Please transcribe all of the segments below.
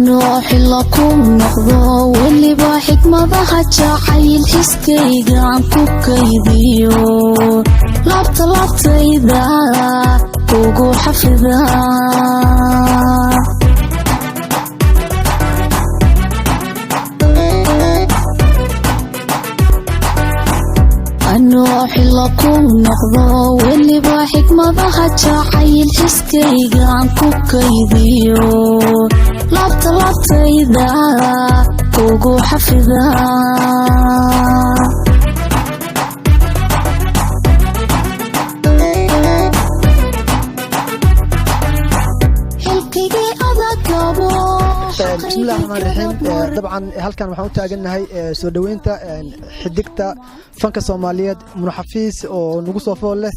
anooxi lakum noqdo weliba xikmadaha jacayl iskaygaan ku kaydiyo laabtayda ugu xafida anooxi lakum noqdo weliba xikmadaha jacayl iskaygaan ku kaydiyo laabtayda ugu xafida بسم الله الرحمن الرحيم طبعا halkan waxaan u taaganahay soo dhaweynta xidigta fanka Soomaaliyeed Munaxafiis oo nagu soo fool leh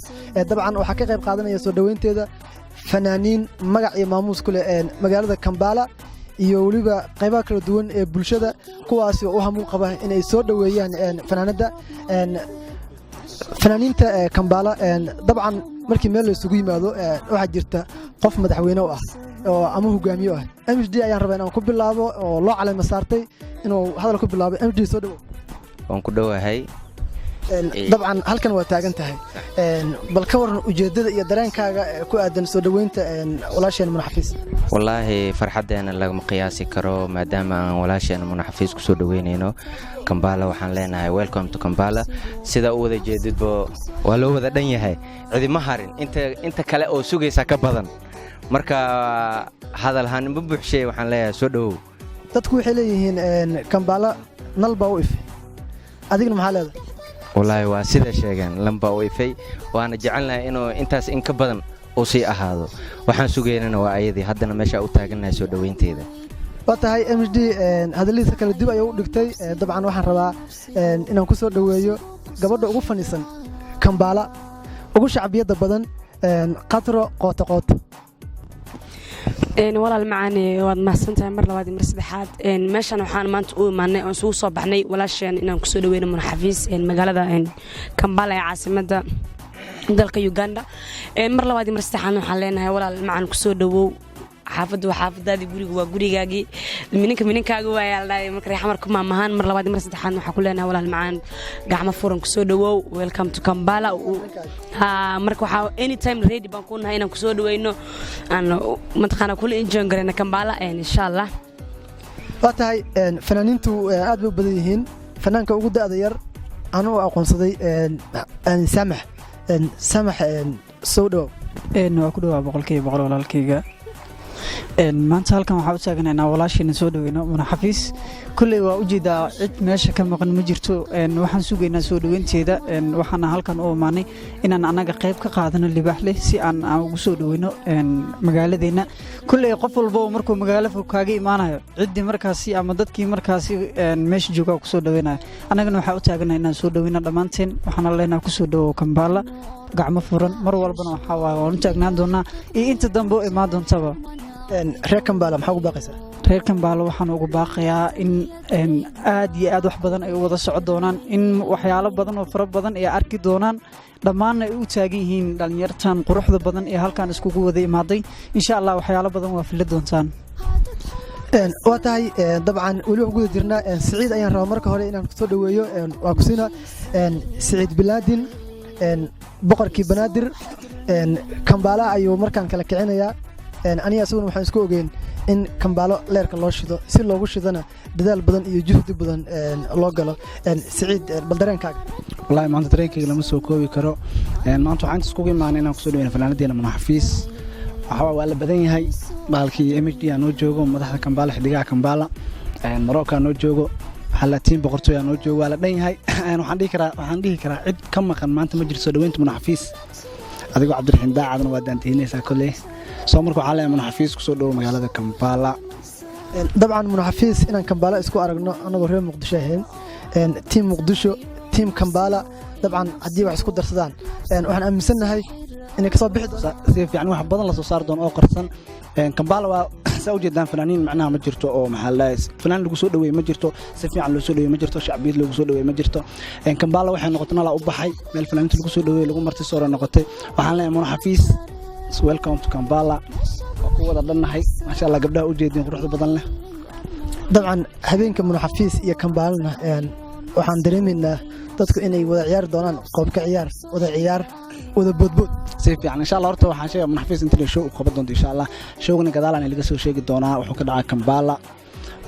dabcan waxa ka qayb qaadanaya soo dhaweynteeda fanaaniin magac iyo maamuus ku leh magaalada Kampala iyo waliba qaybaha kala duwan ee bulshada kuwaas oo hamuun qaba inay soo dhaweeyaan fanaaniinta Kampala dabcan markii meel la isugu yimaado waxa jirta qof madaxweyne ah oo ama hogaamiyo ah MD ayaan rabaa inaan ku bilaabo oo loo calaamad saartay inuu hadal ku bilaabo MD soo dhawo waan ku dhawahay dabcan halkan waa taagan tahay bal ka waran ujeedada iyo dareenkaaga ku aadan soo dhaweynta walaasheen Munaxafiis wallahi farxadeena laga qiyaasi karo maadaama aan walaasheen Munaxafiis ku soo dhaweynayno Kampala waxaan leenahay welcome to Kampala sida uu wada jeedidbo waa loo wada dhan yahay cidi ma harin inta kale oo sugaysa ka badan marka hadal haan ma buuxshay waxaan leeyahay soo dhawow dadku waxay leeyihiin Kampala nalba u if adigna maxaa leedahay wallahi waa sida sheegan lamba u ifay waana jecelnahay inuu intaas in ka badan oo sii ahaado waxaan sugeynaa waa ayadii haddana meesha u taaganahay soo dhaweynteeda watahay MD hadalkiisa kala dib ayuu u dhigtay dabcan waxaan rabaa inaan ku soo dhaweeyo gabadha ugu faniisan Kampala ugu shacbiyada badan qatro qoto walaal macaani waad mahadsantahay mar labaad mar saddexaad meeshan waxaan maanta u imaanay oo soo baxnay walaasheen inaan ku soo dhaweeyno Munaxafiis magaalada Kampala ee caasimadda dalka Uganda mar labaad mar saddexaad waxaan leenahay walaal macaan ku soo dhawow xaafadu xaafadaadi guriga waa gurigaagi mininkaaga waa yaalday markay xamar ku maamahan mar labaad mar saddexaad waxa ku leenahay walaal macaan gacmo furan ku soo dhawow welcome to Kampala marka waxa anytime ready baan ku nahay inaan ku soo dhaweyno aan mataqaana kula enjoy gareyna Kampala insha Allah watahay fanaaniintu aad bay badan yihiin fanaanka ugu daada yar aan u aqoonsaday samax soo dhawow waa ku dhawaa boqolkiiba boqol walaalkayga maanta halkan waxa u taaganaynaa walaasheen soo dhaweyno Munaxafiis kulli waa u jeedaa cid meesha ka maqan ma jirto waxaan sugeynaa soo dhaweynteeda waxaana halkan u imaanay inaan anaga qayb ka qaadano libaax leh si aan ugu soo dhaweyno magaaladeena kulli qof walba markuu magaalo fog kaaga imaanayo cidii markaasi ama dadkii markaasi meesha jooga ku soo dhaweynayo anagana waxa u taaganaynaa inaan soo dhaweyno dhamaanteen waxaana leenahay ku soo dhawo Kampala gacmo furan mar walbana waxa waan u taagnaan doonaa inta dambe oo imaan doontaba reer Kampala maxaa ugu baaqaysaa reer Kampala waxaan ugu baaqayaa in aad iyo aad wax badan ay wada socon doonaan in waxyaalo badan oo fara badan ay arki doonaan dhammaan ay u taagan yihiin dhalinyartan quruxda badan ee halkan iskugu wada imaaday insha Allah waxyaalo badan waa fili doontaan watahay dabcan wali ugu jirnaa Saciid ayaan rabaa marka hore inaan ku soo dhaweeyo waa ku siina Saciid Bilaadin boqorkii Banaadir Kampala ayuu markaan kala kicinayaa aniga asaguna waxaan isku ogeyn in Kampala leerka loo shido si loogu shidana dadaal badan iyo juhdi badan loo galo Saciid bal dareenkaaga wallahi maanta dareenkayga lama soo koobi karo maanta waxaan isku imaanay inaan ku soo dhaweeyno fanaanadeena Munaxafiis waxa waa la badan yahay baalkii MD aan oo joogo madaxda Kampala xidigaha Kampala Marocco aan oo joogo xalatiin boqortooy aan oo joogo waa la dhan yahay waxaan dhihi karaa cid ka maqan maanta ma jirto soo dhaweynta Munaxafiis adigoo Cabdiraxiin Daacadna waa daanteynaysaa kullee soo markuu xalay Munaxafiis ku soo dhawo magaalada Kampala dabcan Munaxafiis inaan Kampala isku aragno anagoo reer Muqdisho ahayn team Muqdisho team Kampala dabcan hadii wax isku darsadaan waxaan aaminsanahay inay ka soo bixi doonto si fiican wax badan la soo saar doon oo qarsan Kampala waa soo jeedaan fanaaniin macnaha ma jirto oo maxallays fanaan lagu soo dhaweey ma jirto si fiican loo soo dhaweey ma jirto shacbiyad lagu soo dhaweey ma jirto Kampala waxay noqotay nala u baxay meel fanaaniinta lagu soo dhaweey lagu marti soo noqotay waxaan leeyahay Munaxafiis welcome to Kampala ku wada dhannahay ma sha Allah gabdhaha u jeedin quruxda badan leh dabcan habeenka munaxafiis iyo kambaalna waxaan dareemaynaa dadku inay wada ciyaari doonaan qoobka ciyaar wada boodbood si fiican insha Allah horta waxaan sheegay munaxafiis inta show u qaban doonto insha Allah showgana gadaalan laga soo sheegi doonaa wuxuu ka dhacay Kampala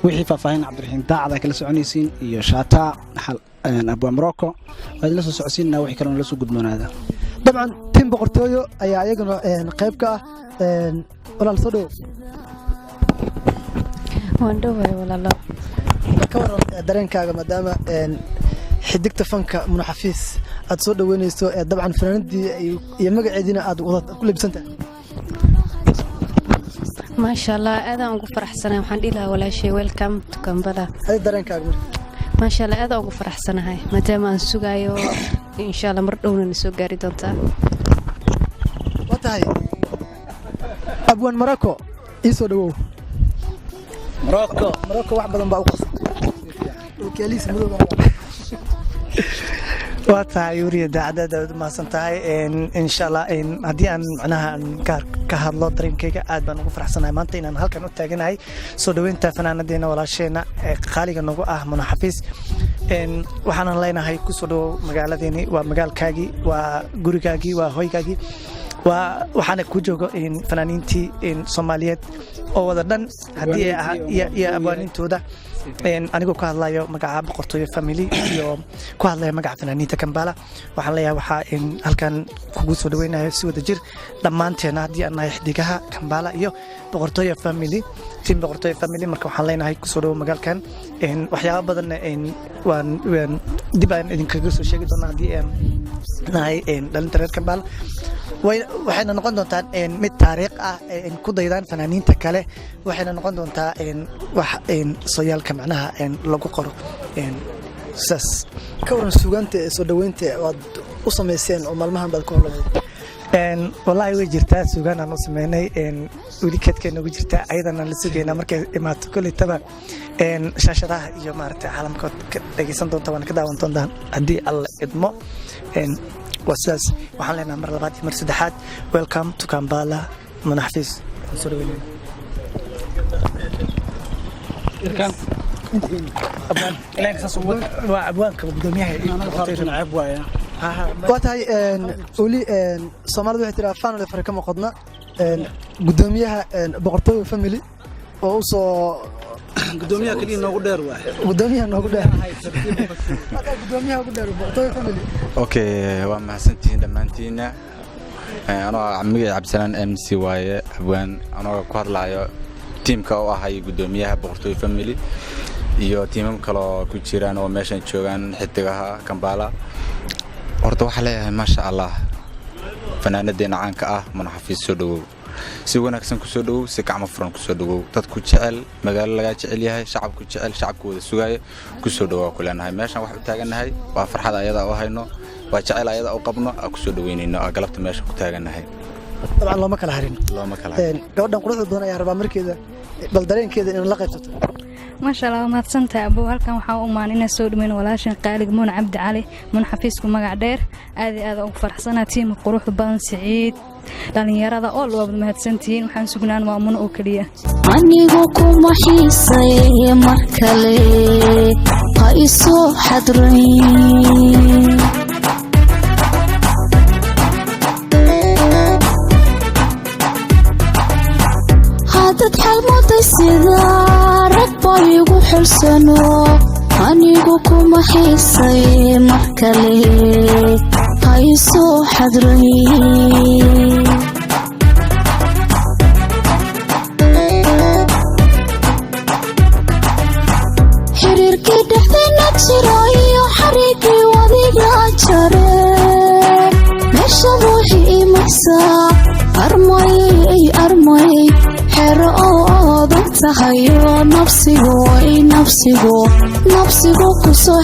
wixii faahfaahin Cabdiraxiin Daacad kala soconaysiin iyo Shaata Abu Morocco waa la soo socodsiinaa wixii kale la soo gudboonaada dabcan tim boqortooyo ayaa ayaguna qayb ka ah walaal soo dhow waan dhaway walaalo ka waran dareenkaaga maadaama xidigta fanka munaxafiis aad soo dhaweynayso dabcan fanaanadii iyo magaceedina aad ku leebsantahay ما شاء الله أنا أقول فرح سنة وحن لها ولا شيء ويلكم تكمبلا هذا درين كاغمر ما شاء الله أنا أقول فرح سنة هاي متى ما نسوق أيو إن شاء الله مرة نسوق جاري دونتا وتهاي أبوان مراكو إيسو دو مراكو واحد بدن باوقص وكاليس مدو واتها يوري دعدة ما سنتهاي إن شاء الله هدي أن معناها كهذا درينكيga aad baan ugu faraxsanahay maanta inaan halkan u taaganahay soo dhaweynta fanaanadeena walaasheena qaaliga nagu ah munaxafiis waxaan leenahay ku soo dhaw magaaladeeni waa magaalkaagi waa gurigaagi waa hoygaagi waxaan ku joogo fanaaniintii Soomaaliyeed oo wada dhan hadii ay abwaanintooda anigoo ka hadlayo magaca boqortooyo family iyo ku hadlayo magaca fanaaniinta Kampala waxaan leeyahay waxa halkan kugu soo dhaweynayo si wada jir dhamaanteena hadii aan nahay xidigaha Kampala iyo boqortooyo family team boqortooyo family marka waxaan leenahay ku soo dhaw magaalkan waxyaabo badan waan dib aan idinkaga soo sheegi doonaa hadii nahay dhalinta reer Kampala waxayna noqon doontaa mid taariikh ah ku daydaan fanaaniinta kale waxayna noqon doontaa wax sooyaalka macnaha lagu qoro saas ka waran suugaanta soo dhaweynta waad u sameyseen oo maalmahan baad ku howlaneed wallahi way jirtaa suugaan aan u sameynay weli kadkeena ugu jirtaa ayadana la sugeynaa markay imaato kulli taba shaashadaha iyo maaragtay caalamkood ka dhageysan doonta waan ka daawan doontaa haddii alla idmo واساس waxaan leenahay mar labaad iyo mar saddexaad welcome to Kampala munaxafiis soo dhaweynaa abaan ilaa ka soo waa abwaanka gudoomiyaha واتهاي ولي Soomaalidu waxay tiraa fanal farka ma qodna gudoomiyaha boqortooyo family oo soo gudoomiyaha kaliya noogu dheer waa gudoomiyaha noogu dheer gudoomiyaha ugu dheer boqortooyo family okay waa mahadsantihiin dhamaantiina anoo camiga Cabdisalaan MC waaye abwaan anoo ku hadlayo teamka oo ahay gudoomiyaha boqortooyo family iyo teamam kale oo ku jiraan oo meeshan joogan xidigaha Kampala horta waxa leeyahay ma sha Allah fanaanadeena caanka ah munaxafiis soo dhawow si wanaagsan ku soo dhawow si gacmo furan ku soo dhawow dadku jecel magaalo laga jecel yahay shacabku jecel shacabku wada sugaayo ku soo dhawow ku leenahay meeshan wax u taaganahay waa farxad ayada oo hayno waa jecel ayada oo qabno ku soo dhaweynayno galabta meesha ku taaganahay طبعا لو ما كلا هرين gabadhan quruxda badan ayaa rabaa markeeda bal dareenkeeda in la qaybsato ما شاء الله ما تسنتها أبو هالكان وحاو أمانينا سود من ولاشن قالق مون عبد علي من حفيزكم مقع دير هذا أكفر حسنا تيم قروح بان سعيد لأن يرى هذا أول وابد ما هتسنتين وحان سقنان وامون أوكلية anigu kuma xiisay markale ha isoo xadrin hadad xalmooday sida rag baa igu xulsano anigu kuma xiisay markale ha isoo xadrin xiriirkii dhexdeena jiro iyo xariigii wadiga jare meesha ruuxi imaysaa armay xero oo oodan tahayo nafsigu ku soo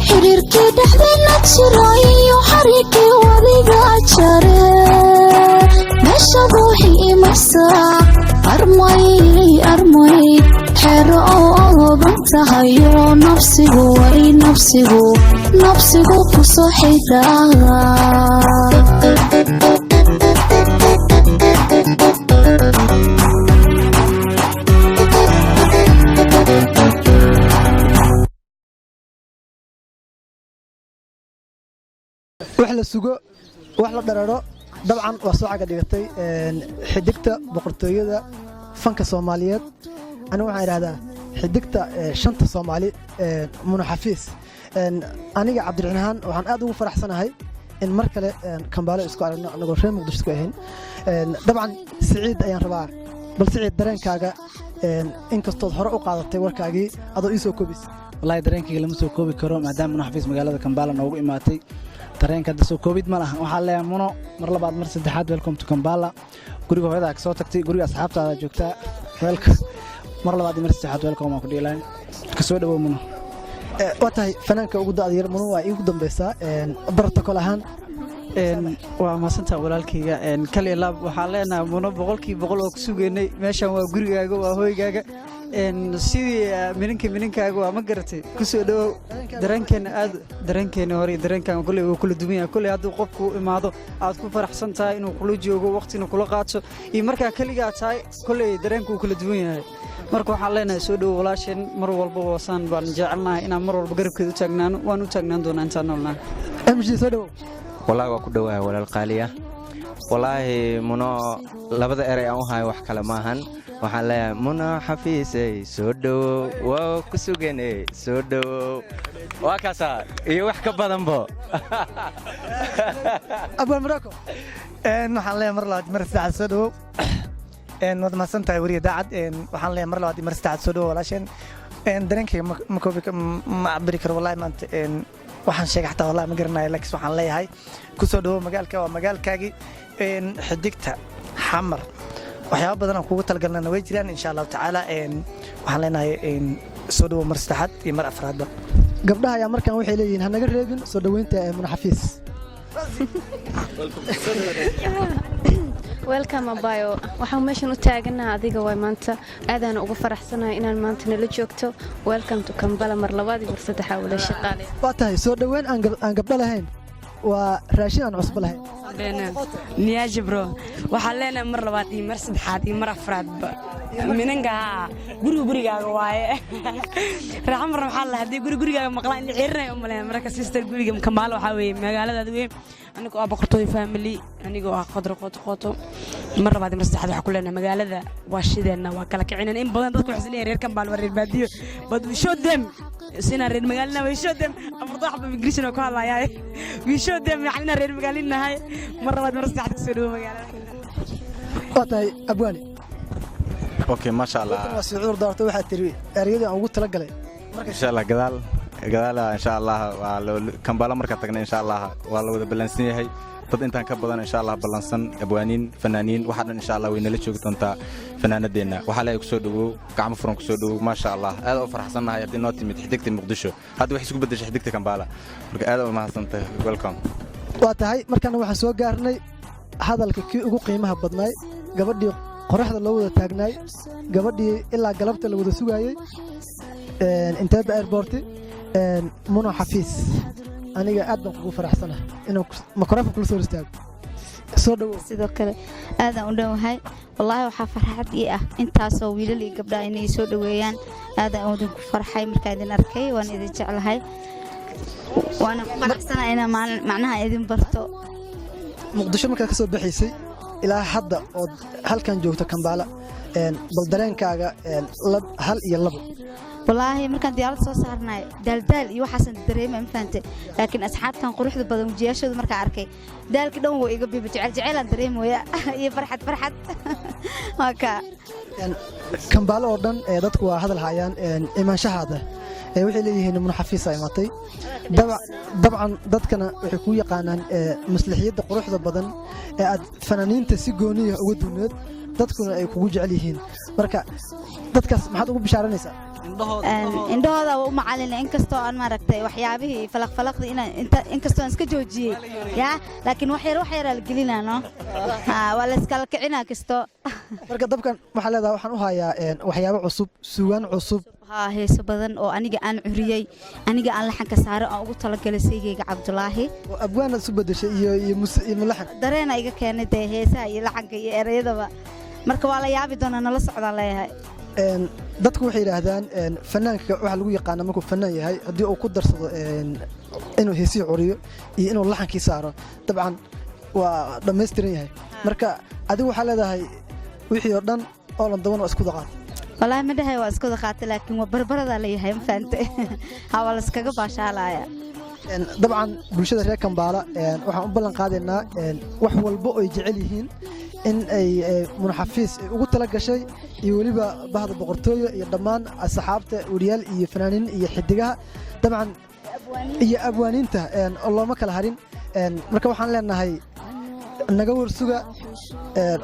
xiriirkii dhexdeena jiro iyo xariigii wadiga jare meesha ruuxi imaysaa armay xero oo oodan tahayo nafsigu way nafsigu ku soo xidhaa wax la sugo wax la dhararo dabcan waa soo caga dhigatay xidigta boqortooyada fanka Soomaaliyeed aniga waxaan yiraahdaa xidigta shanta Soomaali Muna Xafiis aniga Cabdiraxmaan waxaan aad ugu faraxsanahay in mar kale Kambaale isku aragno anagoo reer Muqdisho ku ahayn dabcan Saciid ayaan rabaa bal Saciid dareenkaaga in kastoo hore u qaadatay warkaagii adoo ii soo koobis wallahi dareenkayga lama soo koobi karo maadaama Muna Xafiis magaalada Kambaale noogu imaatay dareenka hadda soo koobid ma laha waxaa leeyahay Muno mar labaad mar saddexaad welcome to Kambaale guriga hooyada ka soo tagtay guriga asxaabtaada joogtaa welcome mar labaad mar saddexaad welcome aan ku dhiilayn ka soo dhawo Muno watahay fanaanka ugu daadiyar Muno waa igu dambaysaa protocol ahaan waa maasantaa walaalkayga kaliya laab waxaa leenahay Muno boqolkiiba boqol oo ku sugeynay meeshan waa gurigaaga waa hooygaaga sidii mininkaaga waa ma garatay ku soo dhawow dareenkeena hore dareenkan kulay uu kula duwan yahay kulay hadduu qofku imaado aad ku faraxsan tahay inuu kula joogo waqtina kula qaato iyo markaa kaligaa tahay kulay dareenku uu kula duwan yahay marka waxaan leenahay soo dhawow walaasheen mar walba waasaan baan jecelnahay inaan mar walba garabkeeda u taagnaano waan u taagnaan doonaa intaan noolnahay MG soo dhawow والله وكدوها ولا القالية والله منو لبدا إري أو هاي وحكلا ماهن وحلا منو حفيسي سودو وكسوجني سودو وكاسا يوحك بدنبو أبو المراكو وحلا مرة مرة سودو وضع ما سنتي وري داعد وحلا مرة مرة سودو ولا شيء درينكي مكوبك ما عبريك والله ما أنت waxaan sheegay xataa wallahi ma garanayo laakiin waxaan leeyahay ku soo dhawo magaalka waa magaalkaagi xidigta xamar waxyaabo badan aan kugu talgalnaa way jiraan insha Allah taala waxaan leenahay soo dhawo mar saddexaad iyo mar afraadba gabdhaha ayaa markaan waxay leeyihiin ha naga reebin soo dhaweynta Muna Xafiis welcome abayo waxaan meeshan u taaganahay adiga way maanta aadana ugu faraxsanahay inaan maanta nala joogto welcome to Kambaale mar labaad iyo mar saddexaad wala shaqaale waa tahay soo dhaweyn aan gabdho lahayn waa raashin aan cusub lahayn niyaaji bro waxaan leenahay mar labaad iyo mar saddexaad iyo mar afraadba minanka gurigaaga waaye raxmar waxaa la hadii gurigaaga maqlaan in ciirnay u maleeyay marka sister guriga Kambaale waxa weeye magaalada weyn anigu waa boqortooy family anigu waa qodro qoto mar labaad mar saddexaad waxa ku leenahay magaalada waa shideena waa kala kicinaan in badan dadku waxay leeyahay reer Kambaale waa reer baadiyo bad we show them sina reer magaalada we show them afarta xabba English ku hadlaayay we show them macna reer magaalada hay mar labaad mar saddexaad ku soo dhawo magaalada waa tahay abwaani اوكي ما شاء الله waa suuur daarto waxa tiri erayada aan ugu tala galay ان شاء الله gadaal ان شاء الله Kambaale marka tagna ان شاء الله waa la wada balansan yahay dad intaan ka badan in sha Allah balansan abwaaniin fanaaniin waxa dhan in sha Allah way nala joogi doontaa fanaanadeena waxa la ay ku soo dhawow gacmo furan ku soo dhawow ma sha Allah aad u faraxsanahay hadii noo timid xidigta Muqdisho hadda wax isku bedeshay xidigta Kambaale marka aad u mahadsantahay welcome waa tahay markana waxaan soo gaarnay hadalka kii ugu qiimaha badnaay gabadhii qoraxda loo wada taagnay gabadhii ilaa galabta la wada sugayay inteeba airport Muna Xafiis aniga aad baan ugu faraxsanahay inuu mikrofon kula soo istaago soo dhawo sidoo kale aad aan u dhawahay wallahi waxa farxad ii ah intaas oo wiilal iyo gabdha inay soo dhaweeyaan aad aan ugu farxay marka idin arkay waan idin jeclahay waana faraxsanahay inaan macnaha idin barto Muqdisho marka ka soo baxaysay ilaa hadda oo halkan joogto Kambaale bal dareenkaaga hal iyo labo والله مركان ديارات soo saarnay daldal iyo waxaan dareemay ma fahamtay laakiin asxaabtan quruxda badan wajiyashooda marka arkay daalki dhan way iga bibi jecel aan dareemaya iyo farxad waka Kambaale oo dhan dadku waa hadal hayaan imaanshahaada waxay leeyihiin Muna Xafiis ay matay dabcan dadkana waxay ku yaqaanaan maslaxiyada quruxda badan ee aad fanaaniinta si gooniya uga duuneed dadkuna ay kugu jecel yihiin marka dadkaas maxaad ugu bishaaranaysaa indhahooda waa u macalina inkastoo aan maaragtay waxyaabihii falaqfalaqda inkastoo aan iska joojiyey yaa laakiin wax yar la gelinaano waa la iskala kicinaa kasto marka dabkan waxaa leedahay waxaan u hayaa waxyaabo cusub suugaan cusub haa heeso badan oo aniga aan curiyey aniga aan laxanka saaro aan ugu talagalay saygayga Cabdulaahi oo abwaana isu bedeshay iyo laxan dareena iga keenay heesaha iyo laxanka iyo erayadaba marka waa la yaabi doonaa nala socdaan leeyahay dadku waxay yiraahdaan fanaanka waxa lagu yaqaan markuu fanaan yahay hadii uu ku darsado inuu heesiyo curiyo iyo inuu laxankii saaro dabcan waa dhameystiran yahay marka adigu waxa leedahay wixii oo dhan oo la daban oo isku daqaad والله ما ده هو اسكو دقات لكن وبربرد عليه هاي فهمت حاول اسكغ باشالايا dabcan bulshada reer Kampala waxaan u ballan qaadeynaa wax walba oo ay jecel yihiin in ay munaxafiis ugu tala gashay iyo waliba bahda boqortooyo iyo dhammaan asxaabta wariyaal iyo fanaaniin iyo xidigaha dabcan iyo abwaaniinta oo looma kala harin marka waxaan leenahay naga warsuga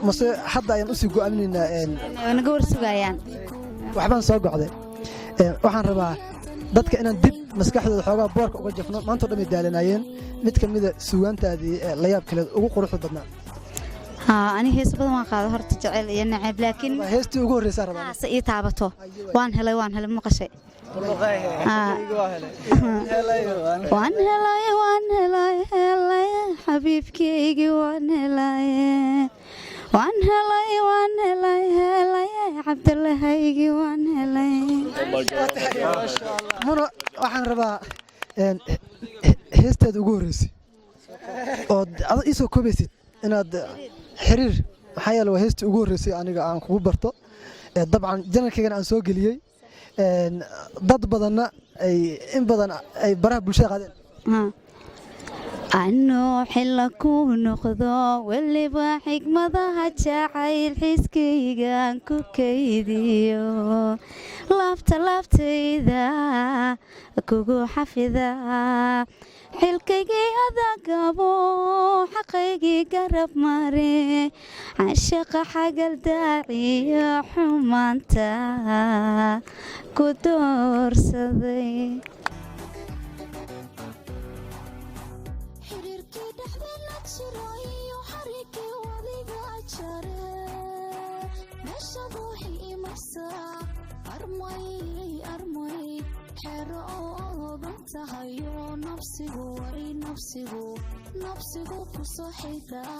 mase hadda ayaan u sii go'aaminaynaa naga warsugayaan waxbaan soo go'day waxaan rabaa dadka inaan dib maskaxdooda xoogaa boorka uga jafno maanta dhamay daalanayeen mid kamida suugaantaadii la yaab kale ugu quruxda badnaa ani hees badan waan qaado horta jecel iyo nacab laakiin heestii ugu horreysay rabaa ii taabato waan helay maqashay waan helay xabiibkaygi waan helay cabdallahaygi waan helay waxaan rabaa heesteeda ugu horreysay oo aad ii soo koobaysid inaad xiriir maxaa yeele waa heestii ugu horreysay aniga aan kugu barto dabcan janalkaygana aan soo geliyey dad badanna in badan ay baraha bulshada qaadeen anoo xilla ku noqdo weliba xigmadaha jacayl xiskaygaan ku kaydiyo laabtayda kugu xafida xilkaygii adagabo xaqaygii garab mare cashaqa xagal daaciyo xumaanta ku doorsaday nafsigu ku soo xidhaa